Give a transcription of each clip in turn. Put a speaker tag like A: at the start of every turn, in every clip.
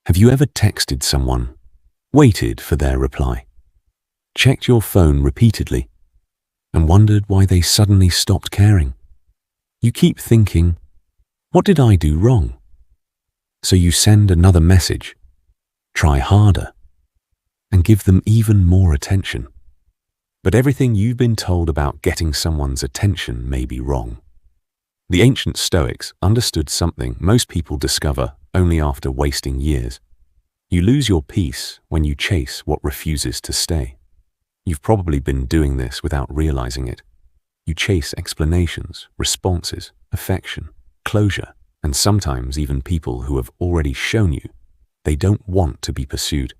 A: Have you ever texted someone, waited for their reply, checked your phone repeatedly, and wondered why they suddenly stopped caring? You keep thinking, what did I do wrong? So you send another message, try harder, and give them even more attention. But everything you've been told about getting someone's attention may be wrong. The ancient Stoics understood something most people discover only after wasting years. You lose your peace when you chase what refuses to stay. You've probably been doing this without realizing it. You chase explanations, responses, affection, closure, and sometimes even people who have already shown you they don't want to be pursued.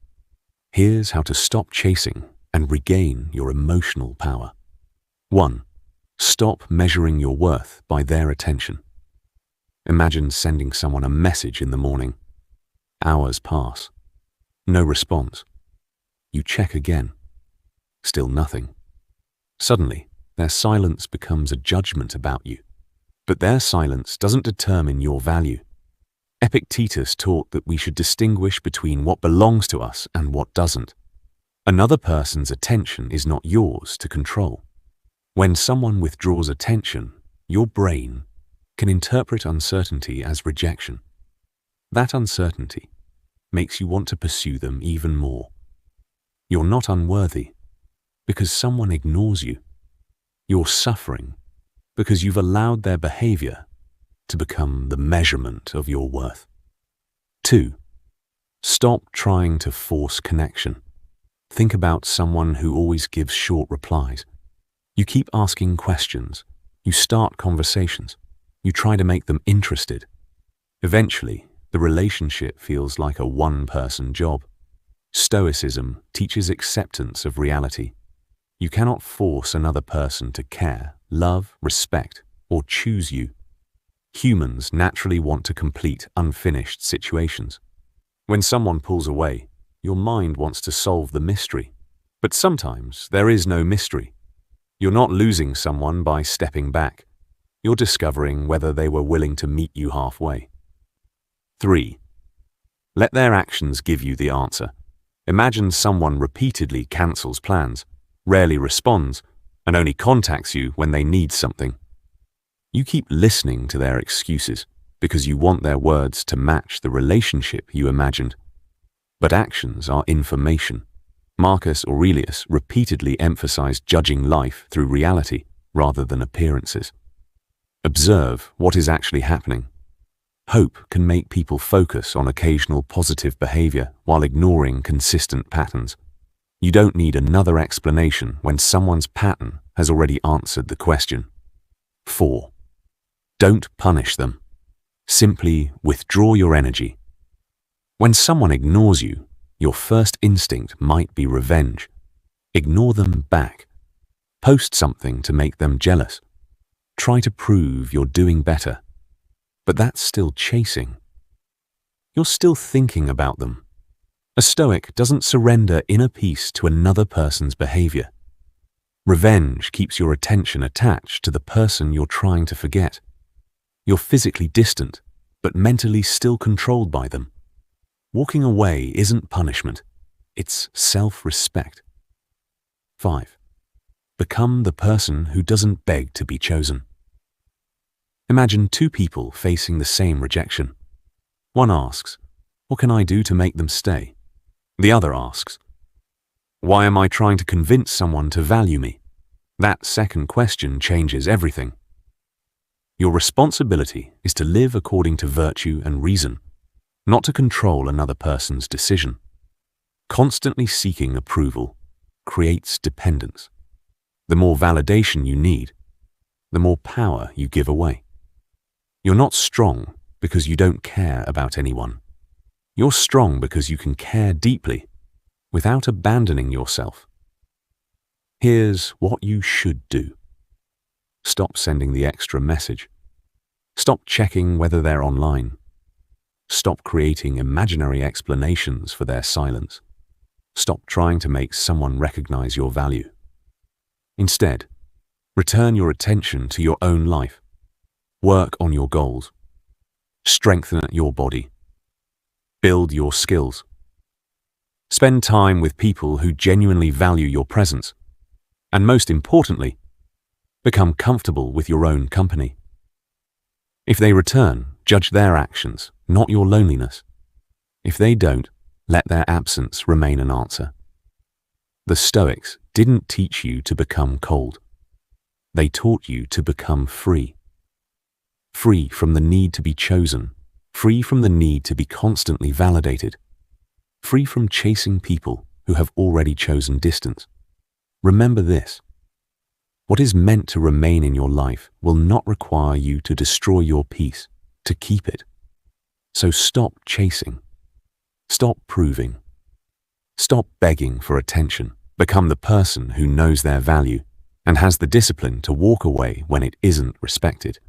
A: Here's how to stop chasing and regain your emotional power. 1. Stop measuring your worth by their attention. Imagine sending someone a message in the morning. Hours pass. No response. You check again. Still nothing. Suddenly, their silence becomes a judgment about you. But their silence doesn't determine your value. Epictetus taught that we should distinguish between what belongs to us and what doesn't. Another person's attention is not yours to control. When someone withdraws attention, your brain can interpret uncertainty as rejection. That uncertainty makes you want to pursue them even more. You're not unworthy because someone ignores you. You're suffering because you've allowed their behavior to become the measurement of your worth. 2. Stop trying to force connection. Think about someone who always gives short replies. You keep asking questions. You start conversations. You try to make them interested. Eventually, the relationship feels like a one-person job. Stoicism teaches acceptance of reality. You cannot force another person to care, love, respect, or choose you. Humans naturally want to complete unfinished situations. When someone pulls away, your mind wants to solve the mystery. But sometimes there is no mystery. You're not losing someone by stepping back. You're discovering whether they were willing to meet you halfway. 3. Let their actions give you the answer. Imagine someone repeatedly cancels plans, rarely responds, and only contacts you when they need something. You keep listening to their excuses because you want their words to match the relationship you imagined. But actions are information. Marcus Aurelius repeatedly emphasized judging life through reality rather than appearances. Observe what is actually happening. Hope can make people focus on occasional positive behavior while ignoring consistent patterns. You don't need another explanation when someone's pattern has already answered the question. 4. Don't punish them. Simply withdraw your energy. When someone ignores you, your first instinct might be revenge. Ignore them back. Post something to make them jealous. Try to prove you're doing better. But that's still chasing. You're still thinking about them. A Stoic doesn't surrender inner peace to another person's behavior. Revenge keeps your attention attached to the person you're trying to forget. You're physically distant, but mentally still controlled by them. Walking away isn't punishment, it's self-respect. 5. Become the person who doesn't beg to be chosen. Imagine two people facing the same rejection. One asks, what can I do to make them stay? The other asks, why am I trying to convince someone to value me? That second question changes everything. Your responsibility is to live according to virtue and reason, not to control another person's decision. Constantly seeking approval creates dependence. The more validation you need, the more power you give away. You're not strong because you don't care about anyone. You're strong because you can care deeply without abandoning yourself. Here's what you should do. Stop sending the extra message. Stop checking whether they're online. Stop creating imaginary explanations for their silence. Stop trying to make someone recognize your value. Instead, return your attention to your own life. Work on your goals. Strengthen your body. Build your skills. Spend time with people who genuinely value your presence. And most importantly, become comfortable with your own company. If they return, judge their actions, not your loneliness. If they don't, let their absence remain an answer. The Stoics didn't teach you to become cold. They taught you to become free. Free from the need to be chosen, free from the need to be constantly validated, free from chasing people who have already chosen distance. Remember this: what is meant to remain in your life will not require you to destroy your peace to keep it. So stop chasing. Stop proving. Stop begging for attention. Become the person who knows their value and has the discipline to walk away when it isn't respected.